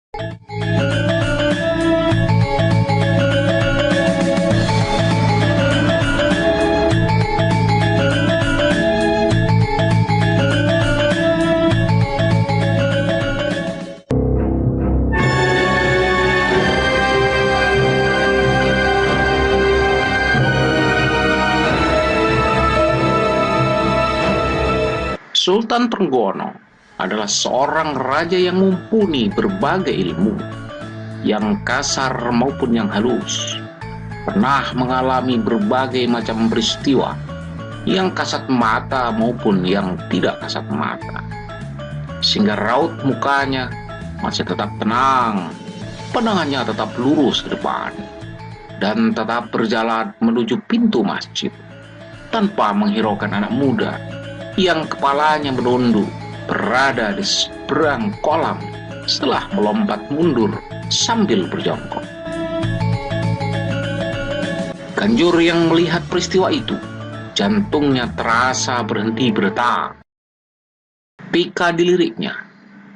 Sultan Trenggono adalah seorang raja yang mumpuni berbagai ilmu, yang kasar maupun yang halus. Pernah mengalami berbagai macam peristiwa, yang kasat mata maupun yang tidak kasat mata. Sehingga raut mukanya masih tetap tenang, pandangannya tetap lurus ke depan, dan tetap berjalan menuju pintu masjid, tanpa menghiraukan anak muda yang kepalanya menunduk berada di seberang kolam setelah melompat mundur sambil berjongkok. Ganjur yang melihat peristiwa itu, jantungnya terasa berhenti berdetak. Pika diliriknya,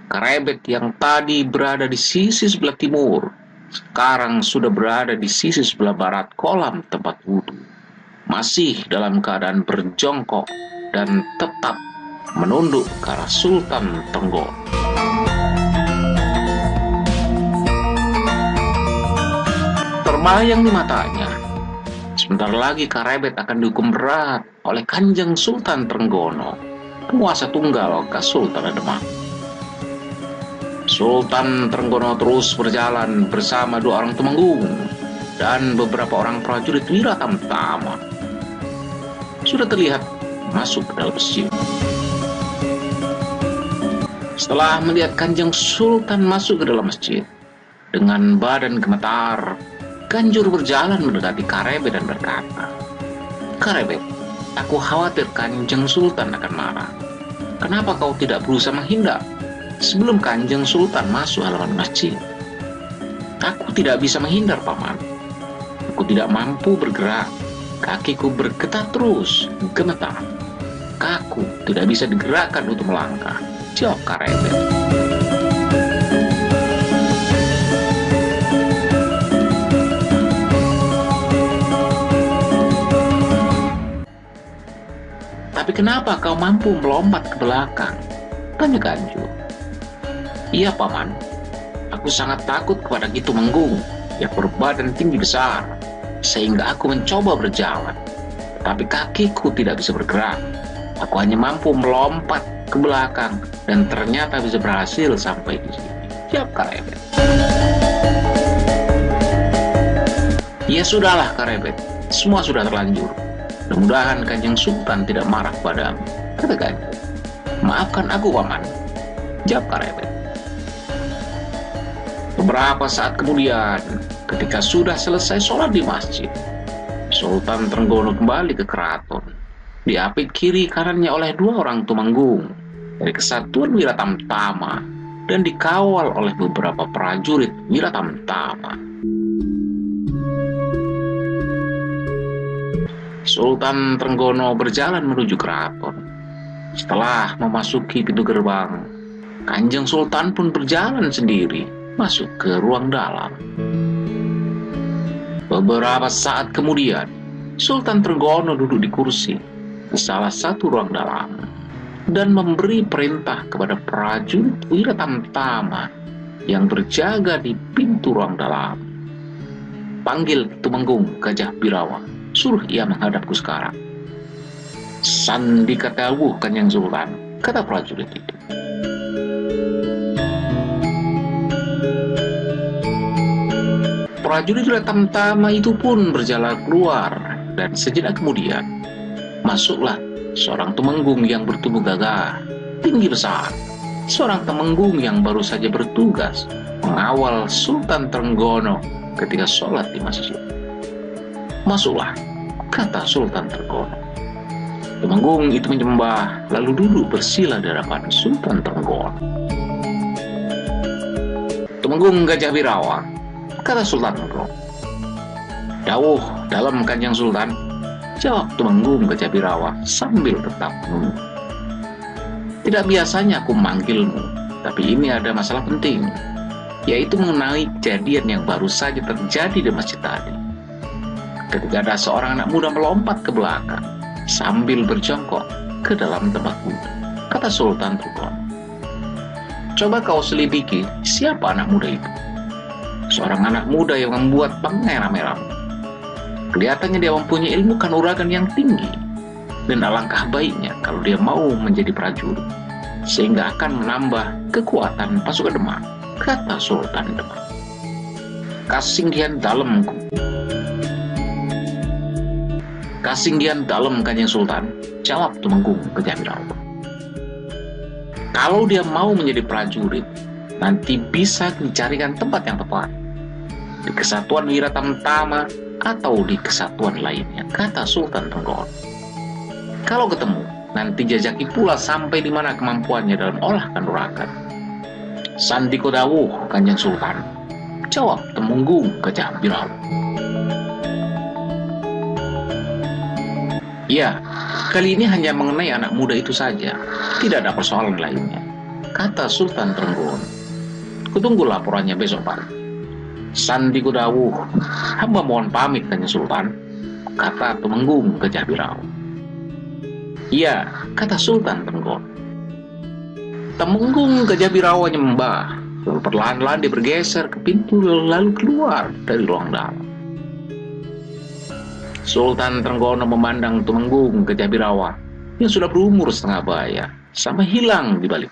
Karebet yang tadi berada di sisi sebelah timur, sekarang sudah berada di sisi sebelah barat kolam tempat wudhu, masih dalam keadaan berjongkok dan tetap menunduk ke arah Sultan Trenggono. Terbayang di matanya, sebentar lagi Karebet akan dihukum berat oleh Kanjeng Sultan Trenggono, penguasa tunggal Kasultanan Demak. Sultan Trenggono terus berjalan bersama 2 orang temenggung dan beberapa orang prajurit Wiratamtama. Sudah terlihat masuk ke dalam masjid. Setelah melihat Kanjeng Sultan masuk ke dalam masjid, dengan badan gemetar, Ganjur berjalan mendekati Karebet dan berkata, "Karebet, aku khawatir Kanjeng Sultan akan marah. Kenapa kau tidak berusaha menghindar sebelum Kanjeng Sultan masuk halaman masjid?" "Aku tidak bisa menghindar, Paman. Aku tidak mampu bergerak. Kakiku bergetar terus, gemetar. Kaku tidak bisa digerakkan untuk melangkah," jawab Karebet. "Tapi kenapa kau mampu melompat ke belakang?" tanya Ganjur. "Iya, Paman. Aku sangat takut kepada Ki Tumenggung yang berbadan tinggi besar, sehingga aku mencoba berjalan. Tapi kakiku tidak bisa bergerak. Aku hanya mampu melompat ke belakang dan ternyata bisa berhasil sampai di sini," jawab Karebet. "Ya sudahlah, Karebet. Semua sudah terlanjur. Mudah-mudahan Kanjeng Sultan tidak marah padamu," kata Ganjur. "Maafkan aku, Paman," jawab Karebet. Beberapa saat kemudian, ketika sudah selesai sholat di masjid, Sultan Trenggono kembali ke keraton, diapit kiri kanannya oleh 2 orang tumenggung dari kesatuan Wiratamtama dan dikawal oleh beberapa prajurit Wiratamtama. Sultan Trenggono berjalan menuju keraton. Setelah memasuki pintu gerbang, Kanjeng Sultan pun berjalan sendiri masuk ke ruang dalam. Beberapa saat kemudian, Sultan Trenggono duduk di kursi di salah satu ruang dalam dan memberi perintah kepada prajurit Wiratamtama yang berjaga di pintu ruang dalam. "Panggil Tumenggung Gajah Birawa, suruh ia menghadapku sekarang." "Sandika dawuh Kanjeng Sultan," kata prajurit itu. Prajurit Wiratamtama itu pun berjalan keluar, dan sejenak kemudian masuklah seorang temenggung yang bertubuh gagah, tinggi besar. Seorang temenggung yang baru saja bertugas mengawal Sultan Trenggono ketika sholat di masjid. "Masuklah," kata Sultan Trenggono. Temenggung itu menyembah lalu duduk bersila di hadapan Sultan Trenggono. "Tumenggung Gajah Birawa," kata Sultan Trenggono. "Dawuh dalam Kanjeng Sultan," jawab Tumenggung Gajah Birawa sambil tetap menunduk. "Tidak biasanya aku memanggilmu, tapi ini ada masalah penting. yaitu mengenai kejadian yang baru saja terjadi di masjid tadi. Ketika ada seorang anak muda melompat ke belakang sambil berjongkok ke dalam tempat wudhu, kata Sultan Trenggono. Coba kau selidiki siapa anak muda itu. Seorang anak muda yang membuat pangeran merah. Kelihatannya dia mempunyai ilmu kanuragan yang tinggi, dan alangkah baiknya kalau dia mau menjadi prajurit, sehingga akan menambah kekuatan pasukan Demak, kata Sultan Demak. Kasinggihan dalam Kanjeng Sultan, jawab Tumenggung Kejabirawa. Kalau dia mau menjadi prajurit, nanti bisa dicarikan tempat yang tepat, di Kesatuan Wira Tamtama atau di kesatuan lainnya, kata Sultan Trenggono. Kalau ketemu, nanti jajaki pula sampai di mana kemampuannya dalam olah kanuragan. Sandiko dawuh Kanjeng Sultan, jawab Tumenggung Kejabirawa. Ya, kali ini hanya mengenai anak muda itu saja, tidak ada persoalan lainnya, kata Sultan Trenggono. Kutunggu laporannya besok pagi. Sandiko dawuh, hamba mohon pamit Kanjeng Sultan, kata Tumenggung Kejabirawa. Iya, kata Sultan Trenggono. Tumenggung Kejabirawa nyembah, lalu perlahan-lahan dia bergeser ke pintu lalu keluar dari ruang dalam. Sultan Trenggono memandang Tumenggung Kejabirawa yang sudah berumur setengah baya sampai hilang di balik.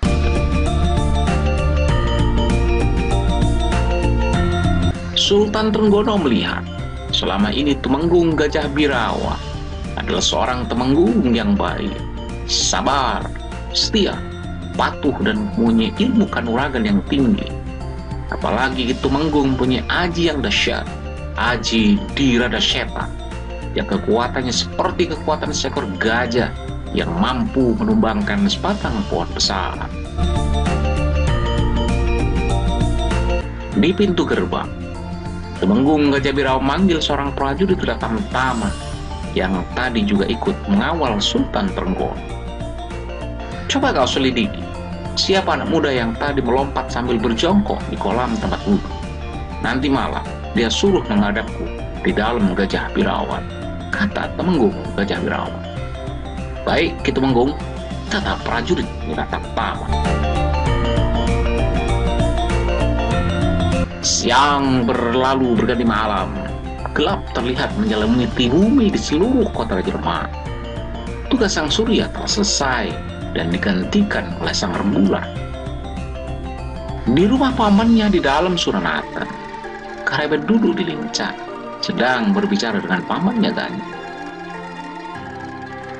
Sultan Trenggono melihat selama ini Tumenggung Kejabirawa adalah seorang temenggung yang baik, sabar, setia, patuh, dan mempunyai ilmu kanuragan yang tinggi. Apalagi Tumenggung punya aji yang dahsyat, Aji Diradasyeta, yang kekuatannya seperti kekuatan seekor gajah yang mampu menumbangkan sebatang pohon besar. Di pintu gerbang, Tumenggung Kejabirawa manggil seorang prajurit Wira Tamtama yang tadi juga ikut mengawal Sultan Trenggono. Coba kau selidiki, siapa anak muda yang tadi melompat sambil berjongkok di kolam tempat wudhu. Nanti malam dia suruh menghadapku di dalam Gajah Birawa, kata Tumenggung Kejabirawa. Baik, Ki Tumenggung, kata prajurit Wira Tamtama. Siang berlalu berganti malam. Gelap terlihat menyelimuti bumi di seluruh kota Raja Demak. Tugas sang surya telah selesai dan digantikan oleh sang rembulan. Di rumah pamannya di dalam Suranatan, Karebet duduk di lincah, sedang berbicara dengan pamannya Ganjur.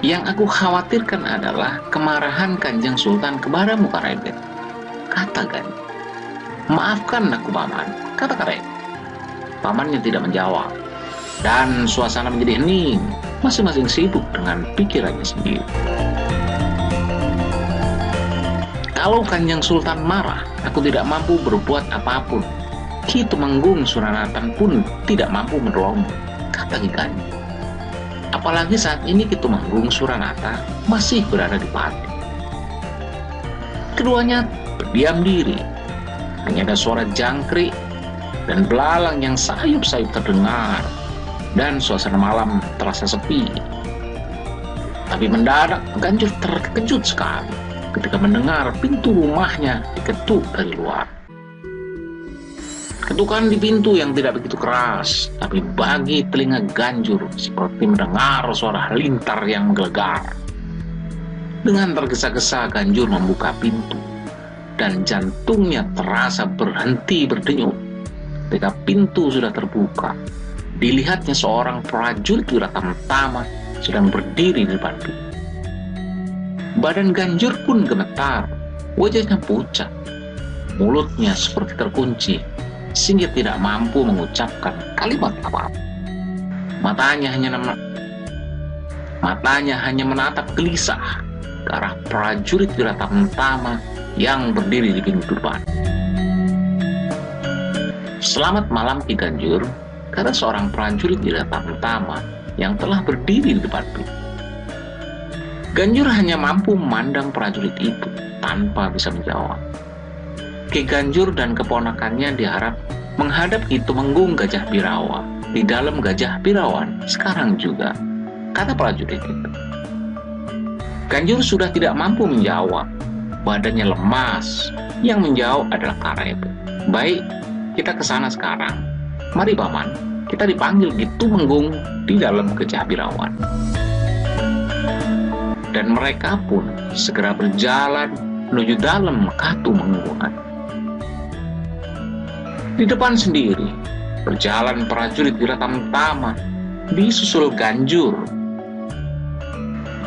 Yang aku khawatirkan adalah kemarahan Kanjeng Sultan kepadamu, Karebet, kata Ganjur. Maafkan aku, paman, kata Karebet. Pamannya tidak menjawab, dan suasana menjadi hening, masing-masing sibuk dengan pikirannya sendiri. Kalau Kanjeng Sultan marah, aku tidak mampu berbuat apapun. Ki Tumenggung Suranatan pun tidak mampu menolongmu, kata Ki Ganjur. Apalagi saat ini Ki Tumenggung Suranata masih berada di Pati. Keduanya berdiam diri. Hanya ada suara jangkrik dan belalang yang sayup-sayup terdengar, dan suasana malam terasa sepi. Tapi mendadak Ganjur terkejut sekali ketika mendengar pintu rumahnya diketuk dari luar. Ketukan di pintu yang tidak begitu keras, tapi bagi telinga Ganjur seperti mendengar suara halilintar yang menggelegar. Dengan tergesa-gesa Ganjur membuka pintu, dan jantungnya terasa berhenti berdenyut. Ketika pintu sudah terbuka, dilihatnya seorang prajurit Wira Tamtama sedang berdiri di depan pintu. Badan Ganjur pun gemetar, wajahnya pucat, mulutnya seperti terkunci, sehingga tidak mampu mengucapkan kalimat apa-apa. Matanya hanya menatap gelisah ke arah prajurit Wira Tamtama yang berdiri di pintu depan. Selamat malam, Ki Ganjur, kata seorang prajurit Wira Tamtama yang telah berdiri di depan pintu. Ganjur hanya mampu memandang prajurit itu tanpa bisa menjawab. Ki Ganjur dan keponakannya diharap menghadap Ki Tumenggung Gajah Birawa di dalam Gajah Birawan sekarang juga, kata prajurit itu. Ganjur sudah tidak mampu menjawab, badannya lemas. Yang menjawab adalah Karebet. Baik, kita ke sana sekarang. Mari Paman, kita dipanggil Ki Tumenggung di dalam Gajah Birawan. Dan mereka pun segera berjalan menuju dalam Katumenggungan. Di depan sendiri berjalan prajurit Wiratamtama disusul Ganjur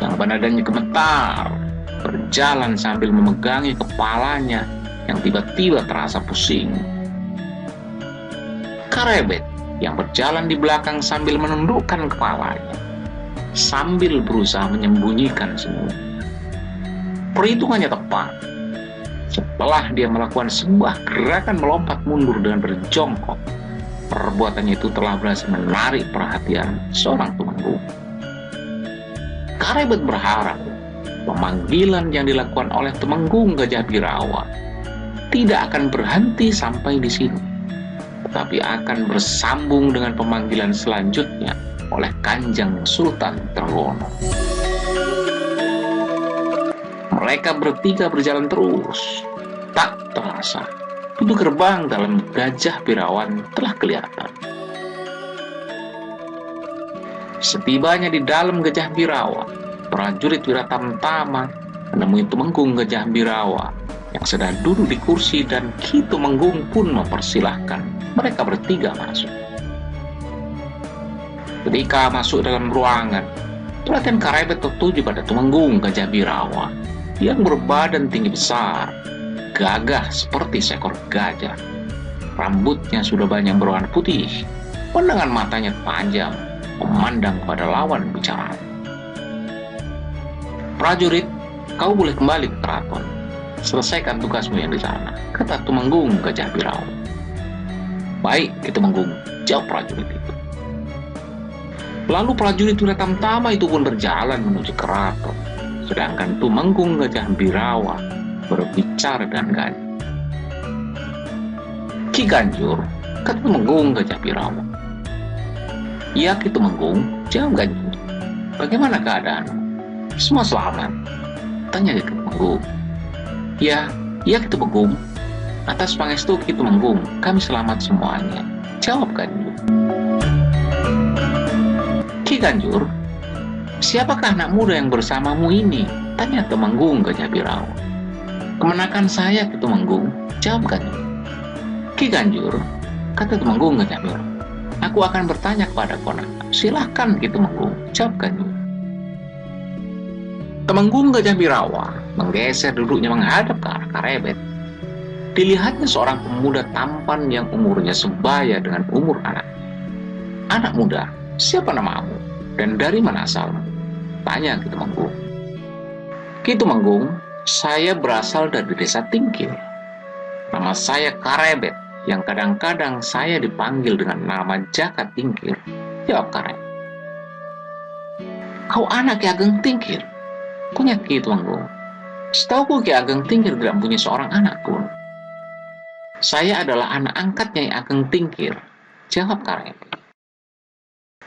yang badannya gemetar, berjalan sambil memegangi kepalanya yang tiba-tiba terasa pusing. Karebet yang berjalan di belakang sambil menundukkan kepalanya, sambil berusaha menyembunyikan senyumnya. Perhitungannya tepat. Setelah dia melakukan sebuah gerakan melompat mundur dengan berjongkok, perbuatannya itu telah berhasil menarik perhatian seorang Tumenggung. Karebet berharap pemanggilan yang dilakukan oleh Tumenggung Gajah Birawa tidak akan berhenti sampai di sini, tetapi akan bersambung dengan pemanggilan selanjutnya oleh Kanjeng Sultan Trenggono. Mereka bertiga berjalan terus. Tak terasa, pintu gerbang dalam Gajah Birawan telah kelihatan. Setibanya di dalam Gajah Birawa, prajurit Wiratamtama menemui Tumenggung Gajah Birawa yang sedang duduk di kursi, dan Ki Tumenggung pun mempersilahkan mereka bertiga masuk. Ketika masuk dalam ruangan, perhatian Karebet tertuju pada Tumenggung Gajah Birawa yang berbadan tinggi besar, gagah seperti seekor gajah. Rambutnya sudah banyak berwarna putih, pandangan matanya tajam, memandang pada lawan bicara. Prajurit, kau boleh kembali ke keraton. Selesaikan tugasmu yang di sana, kata Tumenggung Gajah Birawa. Baik, Ki Tumenggung, jawab prajurit itu. Lalu prajurit Wiratamtama itu pun berjalan menuju keraton, sedangkan Tumenggung Gajah Birawa berbicara dengan Ganjur. Ki Ganjur, kata Tumenggung Gajah Birawa. Ya Ki Tumenggung, jawab Ganjur. Bagaimana keadaanmu? Semua selamat? Tanya Ki Tumenggung. Ya Ki Tumenggung. Atas pangestu Ki Tumenggung, kami selamat semuanya, jawab Ganjur. Ki Ganjur, siapakah anak muda yang bersamamu ini? Tanya Tumenggung Gajah Birawa. Kemenakan saya Ki Tumenggung, jawab Ganjur. Ki Ganjur, kata Tumenggung Gajah Birawa. Aku akan bertanya kepada Konan. Silahkan Ki Tumenggung, jawab Ganjur. Tumenggung Gajah Birawa menggeser duduknya menghadap ke arah Karebet. Dilihatnya seorang pemuda tampan yang umurnya sebaya dengan umur anak. Anak muda, siapa namamu dan dari mana asalmu? Tanya Ki Tumenggung. Ki Tumenggung, saya berasal dari desa Tingkil. Nama saya Karebet, yang kadang-kadang saya dipanggil dengan nama Jaka Tingkir, jawab Karebet. Kau anak Ki Ageng Tingkir? Tanya Ki Tumenggung. Setauku Ki Ageng Tingkir tidak punya seorang anak pun. Saya adalah anak angkat Nyai Ageng Tingkir, jawab Karebet.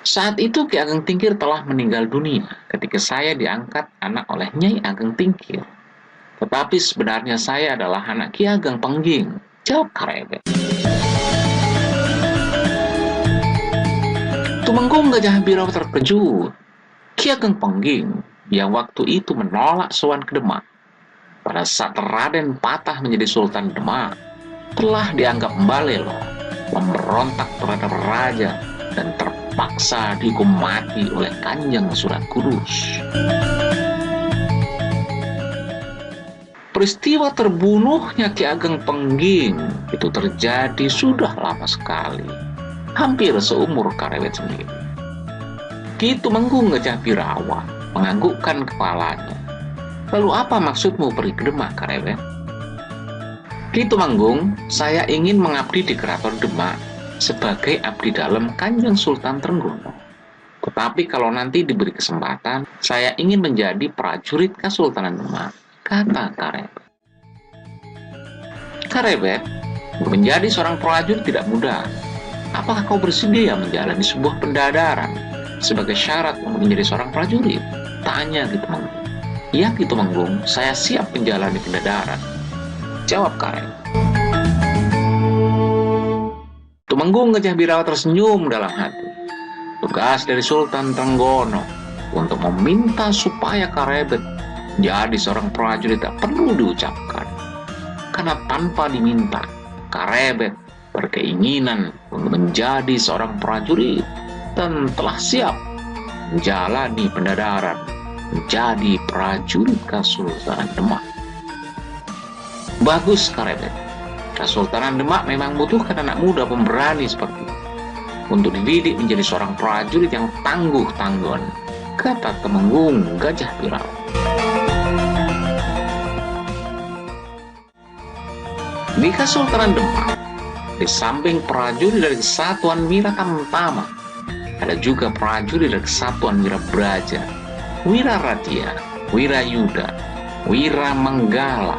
Saat itu Ki Ageng Tingkir telah meninggal dunia ketika saya diangkat anak oleh Nyai Ageng Tingkir. Tetapi sebenarnya saya adalah anak Ki Ageng Pengging, jawab Karebet. Tumenggung Gajah Birawa terkejut. Ki Ageng Pengging yang waktu itu menolak sowan ke Demak pada saat Raden Patah menjadi Sultan Demak telah dianggap mbalelo, memberontak terhadap raja, dan terpaksa dihukum mati oleh Kanjeng Sunan Kudus. Peristiwa terbunuhnya Ki Ageng Pengging itu terjadi sudah lama sekali, hampir seumur Karebet sendiri. Ki Tumenggung Gajah Birawa menganggukkan kepalanya. Lalu apa maksudmu pergi ke Demak, Karebet? Ki Tumenggung, saya ingin mengabdi di Keraton Demak sebagai abdi dalam Kanjeng Sultan Trenggono. Tetapi kalau nanti diberi kesempatan, saya ingin menjadi prajurit Kesultanan Demak, kata Karebet. Karebet, menjadi seorang prajurit tidak mudah. Apakah kau bersedia menjalani sebuah pendadaran sebagai syarat untuk menjadi seorang prajurit? Tanya Ki Tumenggung. Ya Ki Tumenggung, saya siap menjalani pendadaran, jawab Karebet. Tumenggung Gajah Birawa tersenyum dalam hati. Tugas dari Sultan Trenggono untuk meminta supaya Karebet jadi seorang prajurit tak perlu diucapkan. Karena tanpa diminta, Karebet berkeinginan untuk menjadi seorang prajurit dan telah siap menjalani pendadaran menjadi prajurit Kesultanan Demak. Bagus Karebet. Kesultanan Demak memang butuhkan anak muda pemberani seperti itu untuk dididik menjadi seorang prajurit yang tangguh-tangguhan, kata Tumenggung Gajah Birawa. Di Kesultanan Demak, di samping prajurit dari Kesatuan Wira Tamtama, ada juga prajurit dari Kesatuan Wira Braja, Wira Radia, Wira Yuda, Wira Menggala,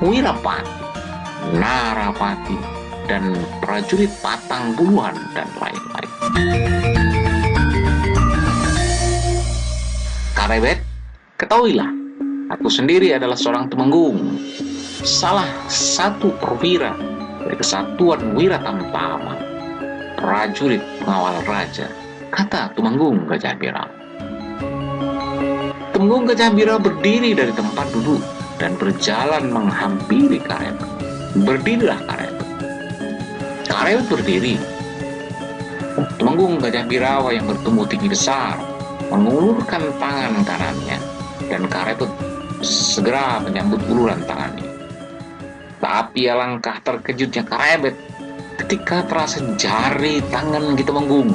Wira Pati, Narapati, dan prajurit Patang Buluhan, dan lain-lain. Karebet, ketahuilah, aku sendiri adalah seorang Tumenggung, salah satu perwira dari Kesatuan Wira Tamtama, prajurit pengawal raja, kata Tumenggung Gajah Birawa. Tumenggung Gajah Birawa berdiri dari tempat duduk dan berjalan menghampiri Karebet. Berdirilah Karebet. Karebet berdiri. Tumenggung Gajah Birawa yang bertubuh tinggi besar mengulurkan tangan kanannya, dan Karebet segera menyambut uluran tangannya. Tapi alangkah terkejutnya Karebet ketika terasa jari tangan Ki Tumenggung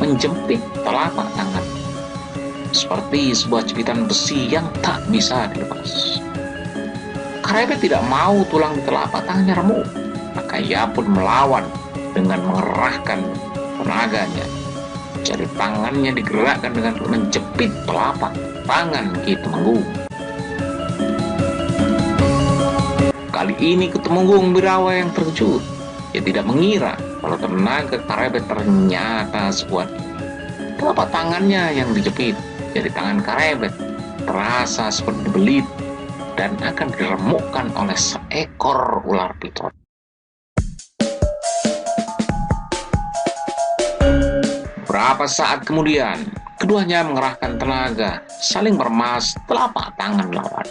menjepit telapak tangan seperti sebuah jepitan besi yang tak bisa dilepas. Karebet tidak mau tulang di telapak tangannya remuk, maka ia pun melawan dengan mengerahkan tenaganya. Jari tangannya digerakkan dengan menjepit telapak tangan Ki Tumenggung. Kali ini Ki Tumenggung Birawa yang terkejut. Ia tidak mengira kalau tenaga Karebet ternyata sekuat ini. Telapak tangannya yang dijepit, jadi tangan Karebet terasa seperti dibelit dan akan diremukkan oleh seekor ular piton. Beberapa saat kemudian, keduanya mengerahkan tenaga, saling meremas telapak tangan lawan.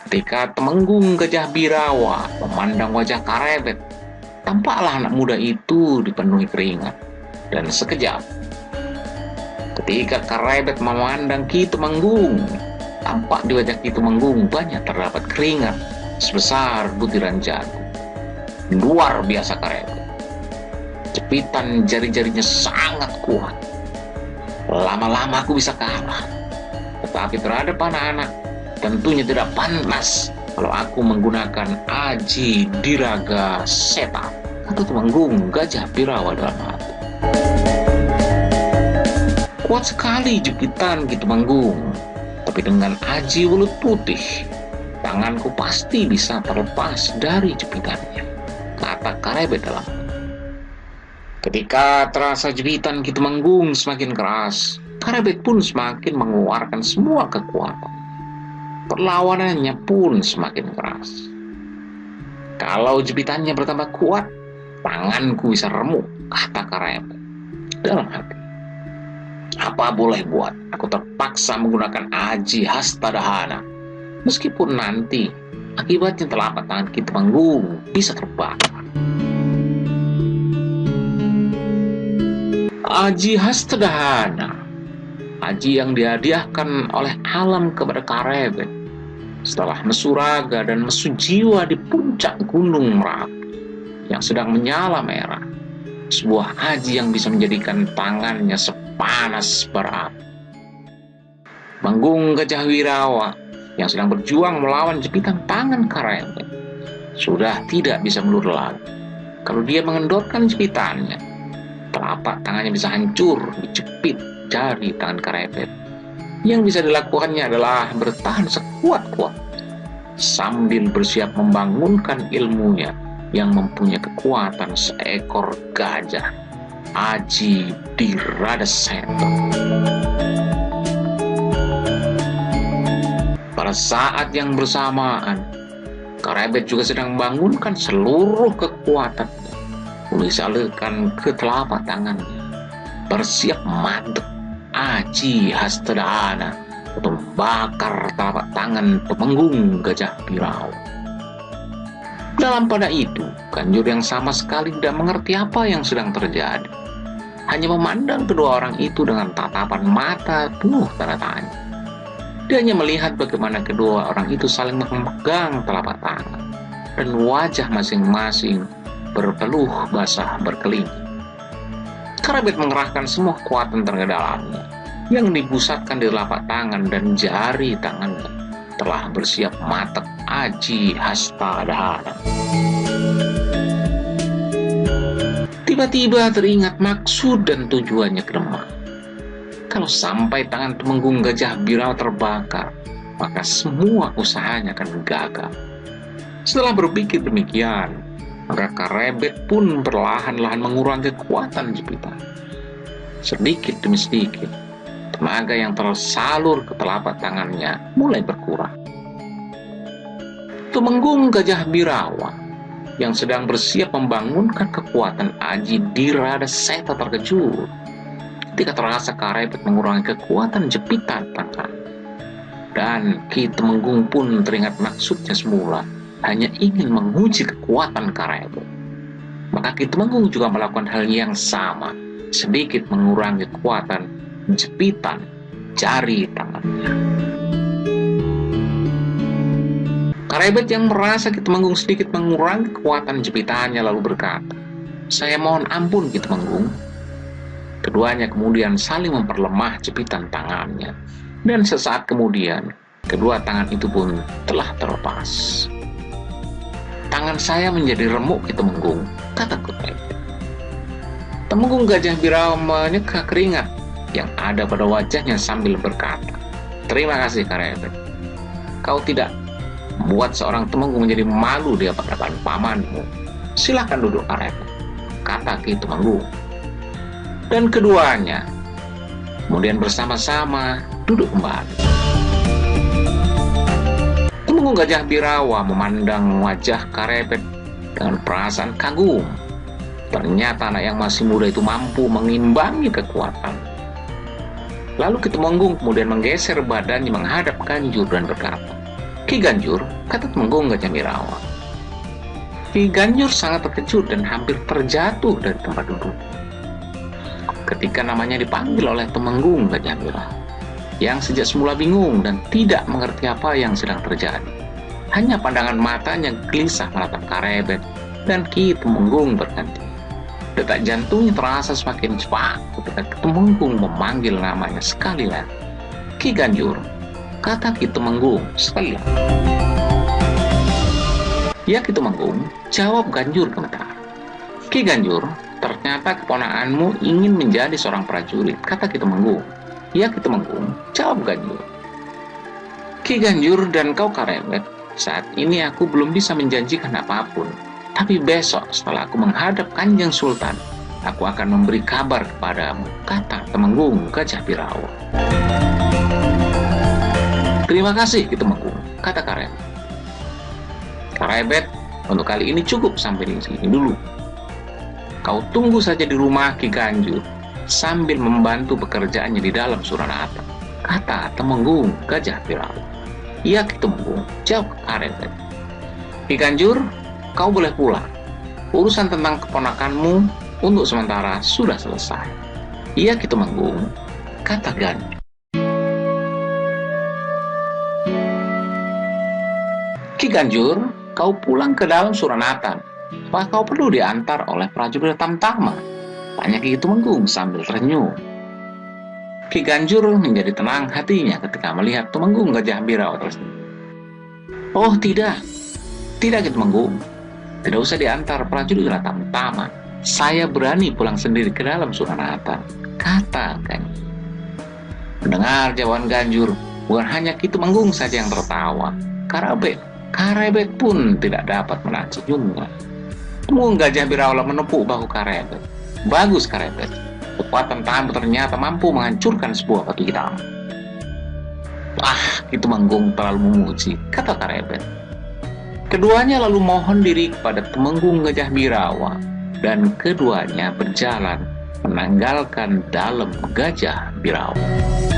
Ketika Tumenggung Gajah Birawa memandang wajah Karebet, tampaklah anak muda itu dipenuhi keringat. Dan sekejap, ketika Karebet memandang Ki Tumenggung, tampak di wajah Ki Tumenggung banyak terdapat keringat sebesar butiran jagung. Luar biasa Karebet. Jepitan jari-jarinya sangat kuat. Lama-lama aku bisa kalah. Tetapi terhadap anak-anak, tentunya tidak pantas kalau aku menggunakan aji diraga setan, kata Tumenggung Gajah Birawa dalam hati. Kuat sekali jepitan Ki Tumenggung, tapi dengan aji welut putih, tanganku pasti bisa terlepas dari jepitannya, kata Karebet dalam hati. Ketika terasa jepitan Ki Tumenggung semakin keras, Karebet pun semakin mengeluarkan semua kekuatan. Perlawanannya pun semakin keras. Kalau jepitannya bertambah kuat, tanganku bisa remuk, kata Karebet dalam hati. Apa boleh buat, aku terpaksa menggunakan aji hastadahana, meskipun nanti akibatnya telapak tangan Ki Tumenggung bisa terbakar. Aji hastadahana, aji yang dihadiahkan oleh alam kepada Karebet setelah mesuraga dan mesu jiwa di puncak Gunung Merapi yang sedang menyala merah. Sebuah aji yang bisa menjadikan tangannya sepanas bara api. Tumenggung Gajah Birawa yang sedang berjuang melawan jepitan tangan Karebet sudah tidak bisa mundur lagi. Kalau dia mengendorkan jepitannya, telapak tangannya bisa hancur dijepit jari tangan Karebet. Yang bisa dilakukannya adalah bertahan sekuat-kuat sambil bersiap membangunkan ilmunya yang mempunyai kekuatan seekor gajah Aji Diradaseto. Pada saat yang bersamaan, Karebet juga sedang membangunkan seluruh kekuatannya, disalurkan ke telapak tangannya, bersiap madep Aji Hastadana untuk membakar telapak tangan Temenggung Gajah Birawa. Dalam pada itu, Ganjur yang sama sekali tidak mengerti apa yang sedang terjadi, hanya memandang kedua orang itu dengan tatapan mata penuh tanda tanya. Dia hanya melihat bagaimana kedua orang itu saling memegang telapak tangan, dan wajah masing-masing berpeluh basah berkelin. Karebet mengerahkan semua kekuatan tenaga dalamnya yang dipusatkan di telapak tangan dan jari tangannya, telah bersiap matek Aji Hastadana. Tiba-tiba teringat maksud dan tujuannya ke Demak. Kalau sampai tangan Temenggung Gajah Birawa terbakar, maka semua usahanya akan gagal. Setelah berpikir demikian, maka Karebet pun perlahan-lahan mengurangi kekuatan jepitan. Sedikit demi sedikit, tenaga yang tersalur ke telapak tangannya mulai berkurang. Temenggung Gajah Birawa yang sedang bersiap membangunkan kekuatan Aji Diradaseto terkejut ketika terasa Karebet mengurangi kekuatan jepitan tangan. Dan Ki Temenggung pun teringat maksudnya semula, hanya ingin menguji kekuatan Karebet. Maka Ki Temenggung juga melakukan hal yang sama, sedikit mengurangi kekuatan jepitan jari tangannya. Karebet yang merasa Ki Temenggung sedikit mengurangi kekuatan jepitannya lalu berkata, "Saya mohon ampun Ki Temenggung." Keduanya kemudian saling memperlemah jepitan tangannya, dan sesaat kemudian kedua tangan itu pun telah terlepas. "Tangan saya menjadi remuk Ki Temenggung," kata Karebet. Temenggung Gajah Birawa menyeka keringat yang ada pada wajahnya sambil berkata, "Terima kasih Karebet. Kau tidak membuat seorang Temenggung menjadi malu di hadapan pamanmu. Silakan duduk Karebet," kata Ki Temenggung. Dan keduanya kemudian bersama-sama duduk kembali. Temenggung Gajah Birawa memandang wajah Karebet dengan perasaan kagum. Ternyata anak yang masih muda itu mampu mengimbangi kekuatan. Lalu Ki Temenggung kemudian menggeser badannya menghadap Ganjur dan berkata, "Ki Ganjur," kata Temenggung Gajah Birawa. Ki Ganjur sangat terkejut dan hampir terjatuh dari tempat duduk ketika namanya dipanggil oleh Temenggung Gajah Birawa, yang sejak semula bingung dan tidak mengerti apa yang sedang terjadi. Hanya pandangan matanya gelisah menatap Karebet dan Ki Temenggung berganti. Detak jantungnya terasa semakin cepat ketika Temenggung memanggil namanya sekali lagi. "Ki Ganjur," kata Ki Temenggung sekali lagi. "Ya Ki Temenggung," jawab Ganjur gemetar. "Ki Ganjur, ternyata keponakanmu ingin menjadi seorang prajurit," kata Ki Temenggung. "Ya Ki Temenggung," jawab Ganjur. "Ki Ganjur dan kau Karebet, saat ini aku belum bisa menjanjikan apapun. Tapi besok setelah aku menghadap Kanjeng Sultan, aku akan memberi kabar kepadamu," kata Temenggung Gajah Birawa. "Terima kasih Ki Temenggung," kata Karebet. "Karebet, untuk kali ini cukup sampai di sini dulu. Kau tunggu saja di rumah Ki Ganjur sambil membantu pekerjaannya di dalam Suranata," kata Temenggung Gajah Birawa. "Iya Ki Temenggung," jawab Karebet. "Ki Ganjur, kau boleh pulang. Urusan tentang keponakanmu untuk sementara sudah selesai." "Iya Ki Temenggung," kata Ganjur. "Ki Ganjur, kau pulang ke dalam Suranata. Apa kau perlu diantar oleh prajurit Tamtama?" tanya Ki Temenggung sambil tersenyum. Ki Ganjur menjadi tenang hatinya ketika melihat Temenggung Gajah Birawa tersenyum. "Oh tidak Ki Temenggung, tidak usah diantar prajurit Tamtama. Saya berani pulang sendiri ke dalam Suranata," kata Ganjur. Mendengar jawaban Ganjur, bukan hanya Ki Temenggung saja yang tertawa. Karebet Karebet pun tidak dapat menahan senyumnya. Namun Gajah Birawal menepuk bahu Karebet. Bagus Karebet, kekuatan tahanmu ternyata mampu menghancurkan sebuah batu hitam. Ah, itu Temenggung terlalu memuji, kata Karebet. Keduanya lalu mohon diri kepada Temenggung Gajah Birawal, dan keduanya berjalan menanggalkan dalam Gajah Birawal.